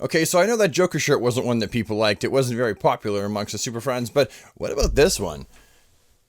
Okay, so I know that Joker shirt wasn't one that people liked. It wasn't very popular amongst the super friends, but what about this one?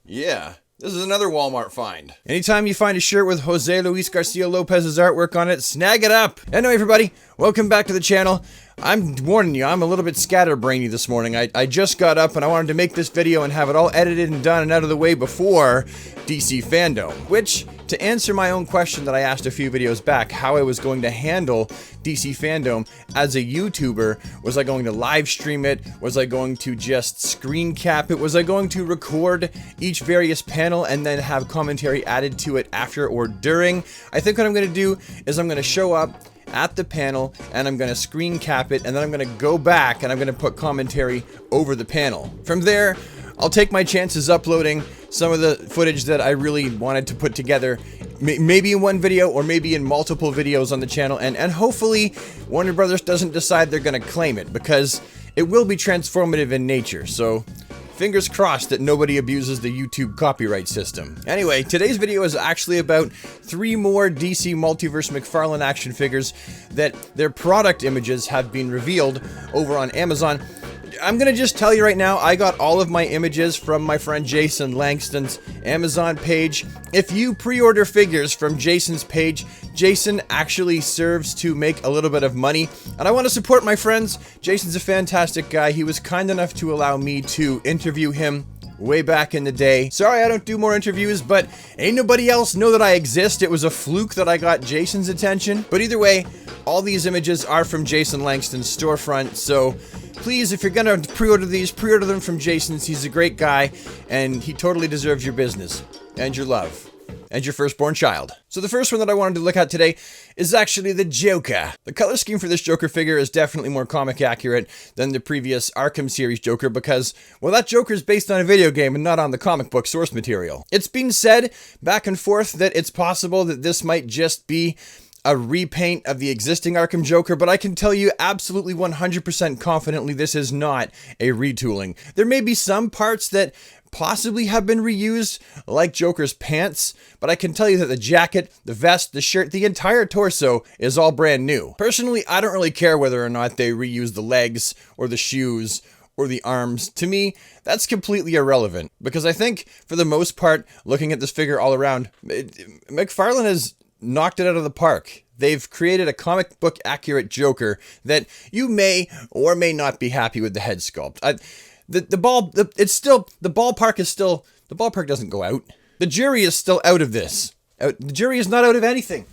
Yeah, this is another Walmart find. Anytime you find a shirt with Jose Luis Garcia Lopez's artwork on it, snag it up. Anyway, everybody, welcome back to the channel. I'm warning you, I'm a little bit scatterbrainy this morning. I just got up and I wanted to make this video and have it all edited and done and out of the way before DC Fandom. Which, to answer my own question that I asked a few videos back, how I was going to handle DC Fandom as a YouTuber, was I going to live stream it? Was I going to just screen cap it? Was I going to record each various panel and then have commentary added to it after or during? I think what I'm going to do is I'm going to show up at the panel and I'm going to screen cap it, and then I'm going to go back and I'm going to put commentary over the panel. From there, I'll take my chances uploading some of the footage that I really wanted to put together, maybe in one video or maybe in multiple videos on the channel, and hopefully Warner Brothers doesn't decide they're going to claim it, because it will be transformative in nature, so fingers crossed that nobody abuses the YouTube copyright system. Anyway, today's video is actually about 3 more DC Multiverse McFarlane action figures that their product images have been revealed over on Amazon. I'm gonna just tell you right now, I got all of my images from my friend Jason Langston's Amazon page. If you pre-order figures from Jason's page, Jason actually serves to make a little bit of money, and I want to support my friends. Jason's a fantastic guy. He was kind enough to allow me to interview him way back in the day. Sorry I don't do more interviews, but ain't nobody else know that I exist. It was a fluke that I got Jason's attention. But either way, all these images are from Jason Langston's storefront, so please, if you're gonna pre-order these, pre-order them from Jason's. He's a great guy, and he totally deserves your business, and your love, and your firstborn child. So the first one that I wanted to look at today is actually the Joker. The color scheme for this Joker figure is definitely more comic accurate than the previous Arkham series Joker, because, well, that Joker is based on a video game and not on the comic book source material. It's been said back and forth that it's possible that this might just be a repaint of the existing Arkham Joker, but I can tell you absolutely 100% confidently this is not a retooling. There may be some parts that possibly have been reused, like Joker's pants, but I can tell you that the jacket, the vest, the shirt, the entire torso is all brand new. Personally, I don't really care whether or not they reuse the legs or the shoes or the arms. To me, that's completely irrelevant, because I think, for the most part, looking at this figure all around, McFarlane has knocked it out of the park. They've created a comic book accurate Joker that you may or may not be happy with the head sculpt. The ballpark doesn't go out. The jury is still out of this. The jury is not out of anything.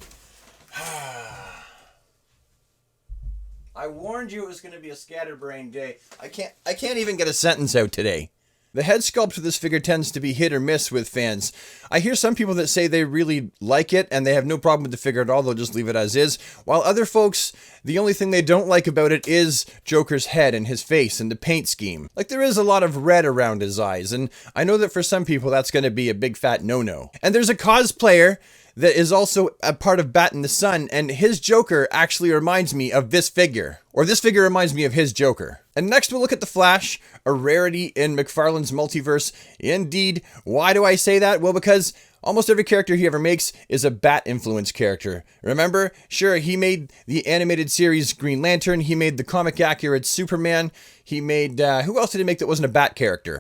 I warned you it was going to be a scatterbrained day. I can't even get a sentence out today. The head sculpt for this figure tends to be hit or miss with fans. I hear some people that say they really like it and they have no problem with the figure at all, they'll just leave it as is, while other folks, the only thing they don't like about it is Joker's head and his face and the paint scheme. Like, there is a lot of red around his eyes, and I know that for some people that's going to be a big fat no-no. And there's a cosplayer that is also a part of Bat in the Sun, and his Joker actually reminds me of this figure. Or this figure reminds me of his Joker. And next we'll look at the Flash, a rarity in McFarlane's multiverse. Indeed. Why do I say that? Well, because almost every character he ever makes is a Bat-influenced character. Remember? Sure, he made the animated series Green Lantern, he made the comic-accurate Superman, he made, who else did he make that wasn't a Bat character?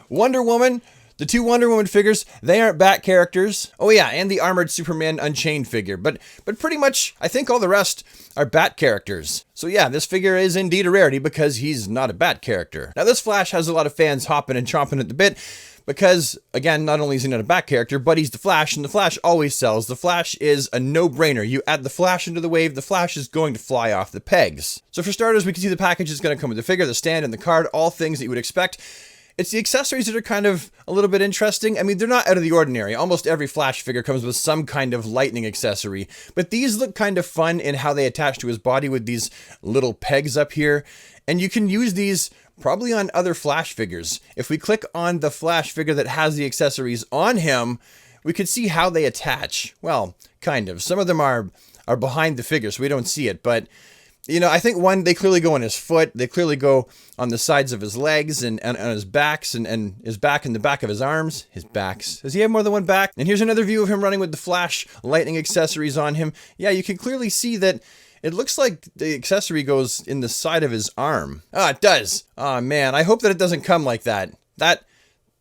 Wonder Woman. The 2 Wonder Woman figures, they aren't Bat characters. Oh yeah, and the armored Superman Unchained figure. But pretty much, I think all the rest are Bat characters. So yeah, this figure is indeed a rarity because he's not a Bat character. Now this Flash has a lot of fans hopping and chomping at the bit because, again, not only is he not a Bat character, but he's the Flash, and the Flash always sells. The Flash is a no-brainer. You add the Flash into the wave, the Flash is going to fly off the pegs. So for starters, we can see the package is going to come with the figure, the stand, and the card, all things that you would expect. It's the accessories that are kind of a little bit interesting. I mean, they're not out of the ordinary. Almost every Flash figure comes with some kind of lightning accessory, but these look kind of fun in how they attach to his body with these little pegs up here. And you can use these probably on other Flash figures. If we click on the Flash figure that has the accessories on him, we could see how they attach. Well, kind of. Some of them are behind the figure, so we don't see it, but you know, I think one, they clearly go on his foot, they clearly go on the sides of his legs and on his backs and his back and the back of his arms. His backs. Does he have more than one back? And here's another view of him running with the Flash lightning accessories on him. Yeah, you can clearly see that It looks like the accessory goes in the side of his arm. Ah, it does. Oh man, I hope that it doesn't come like that.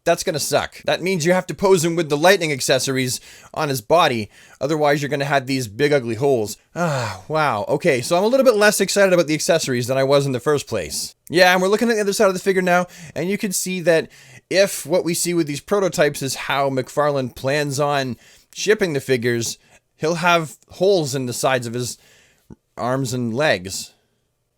That's gonna suck. That means you have to pose him with the lightning accessories on his body. Otherwise, you're gonna have these big ugly holes. Ah, wow. Okay, so I'm a little bit less excited about the accessories than I was in the first place. Yeah, and we're looking at the other side of the figure now, and you can see that if what we see with these prototypes is how McFarlane plans on shipping the figures, he'll have holes in the sides of his arms and legs.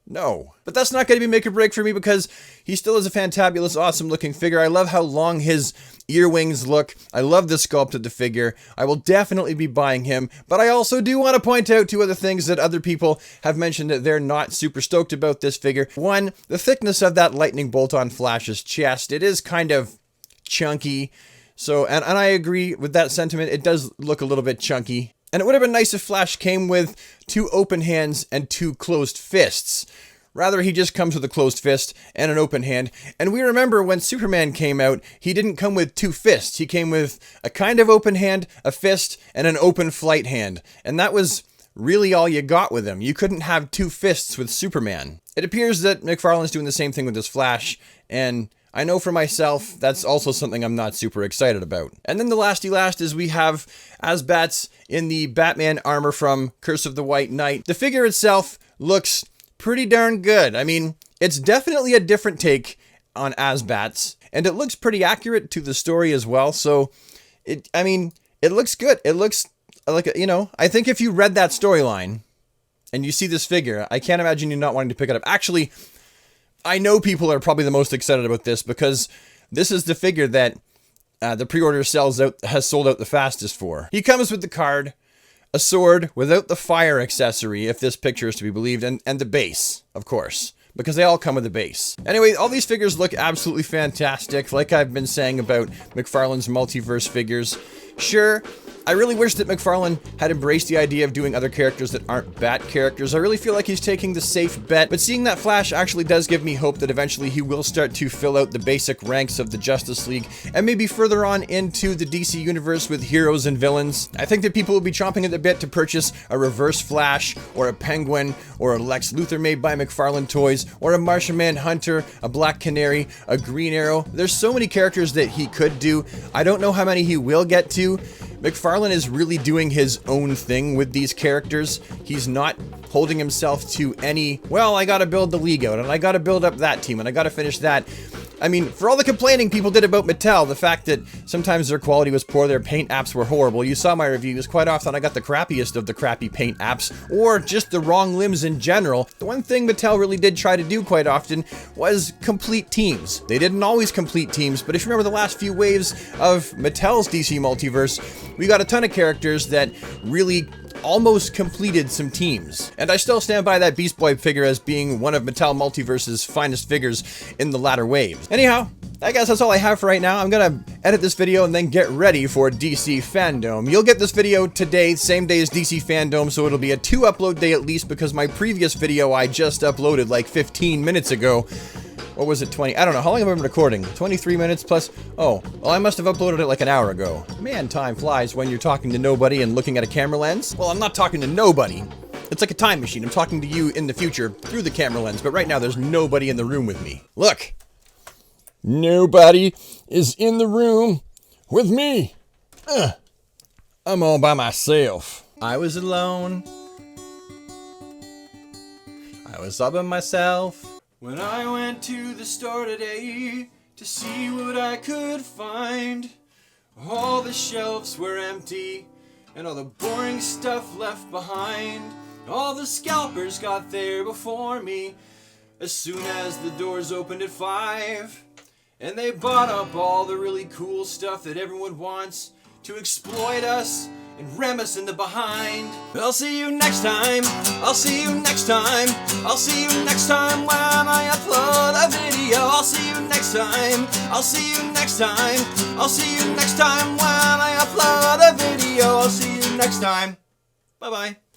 No. But that's not going to be make or break for me because he still is a fantabulous, awesome looking figure. I love how long his ear wings look. I love the sculpt of the figure. I will definitely be buying him. But I also do want to point out two other things that other people have mentioned that they're not super stoked about this figure. One, the thickness of that lightning bolt on Flash's chest. It is kind of chunky. So, and I agree with that sentiment. It does look a little bit chunky. And it would have been nice if Flash came with 2 open hands and 2 closed fists. Rather, he just comes with a closed fist and an open hand. And we remember when Superman came out, he didn't come with 2 fists. He came with a kind of open hand, a fist, and an open flight hand. And that was really all you got with him. You couldn't have 2 fists with Superman. It appears that McFarlane's doing the same thing with his Flash, and I know for myself, that's also something I'm not super excited about. And then the lasty last is we have Azbats in the Batman armor from Curse of the White Knight. The figure itself looks pretty darn good. I mean, it's definitely a different take on Azbats, and it looks pretty accurate to the story as well. So, it looks good. It looks like, I think if you read that storyline and you see this figure, I can't imagine you not wanting to pick it up. Actually, I know people are probably the most excited about this because this is the figure that the pre-order has sold out the fastest for. He comes with the card, a sword without the fire accessory, if this picture is to be believed, and the base, of course, because they all come with a base. Anyway, all these figures look absolutely fantastic, like I've been saying about McFarlane's multiverse figures. Sure, I really wish that McFarlane had embraced the idea of doing other characters that aren't Bat characters. I really feel like he's taking the safe bet, but seeing that Flash actually does give me hope that eventually he will start to fill out the basic ranks of the Justice League, and maybe further on into the DC universe with heroes and villains. I think that people will be chomping at the bit to purchase a Reverse Flash, or a Penguin, or a Lex Luthor made by McFarlane Toys, or a Martian Manhunter, a Black Canary, a Green Arrow. There's so many characters that he could do. I don't know how many he will get to. McFarlane is really doing his own thing with these characters. He's not holding himself to any, well, I gotta build the league out, and I gotta build up that team, and I gotta finish that. I mean, for all the complaining people did about Mattel, the fact that sometimes their quality was poor, their paint apps were horrible. You saw my reviews. Quite often I got the crappiest of the crappy paint apps, or just the wrong limbs in general. The one thing Mattel really did try to do quite often was complete teams. They didn't always complete teams, but if you remember the last few waves of Mattel's DC Multiverse, we got a ton of characters that really almost completed some teams. And I still stand by that Beast Boy figure as being one of Mattel Multiverse's finest figures in the latter waves. Anyhow, I guess that's all I have for right now. I'm gonna edit this video and then get ready for DC Fandom. You'll get this video today, same day as DC Fandom, so it'll be a 2 upload day at least, because my previous video I just uploaded like 15 minutes ago. What was it, 20? I don't know. How long have I been recording? 23 minutes plus? Oh, well, I must have uploaded it like an hour ago. Man, time flies when you're talking to nobody and looking at a camera lens. Well, I'm not talking to nobody. It's like a time machine. I'm talking to you in the future through the camera lens, but right now there's nobody in the room with me. Look! Nobody is in the room with me. I'm all by myself. I was alone. I was all by myself. When I went to the store today to see what I could find, all the shelves were empty and all the boring stuff left behind. All the scalpers got there before me as soon as the doors opened at 5. And they bought up all the really cool stuff that everyone wants to exploit us and ram us in the behind. I'll see you next time. I'll see you next time. I'll see you next time when I upload a video. I'll see you next time. I'll see you next time. I'll see you next time when I upload a video. I'll see you next time. Bye-bye.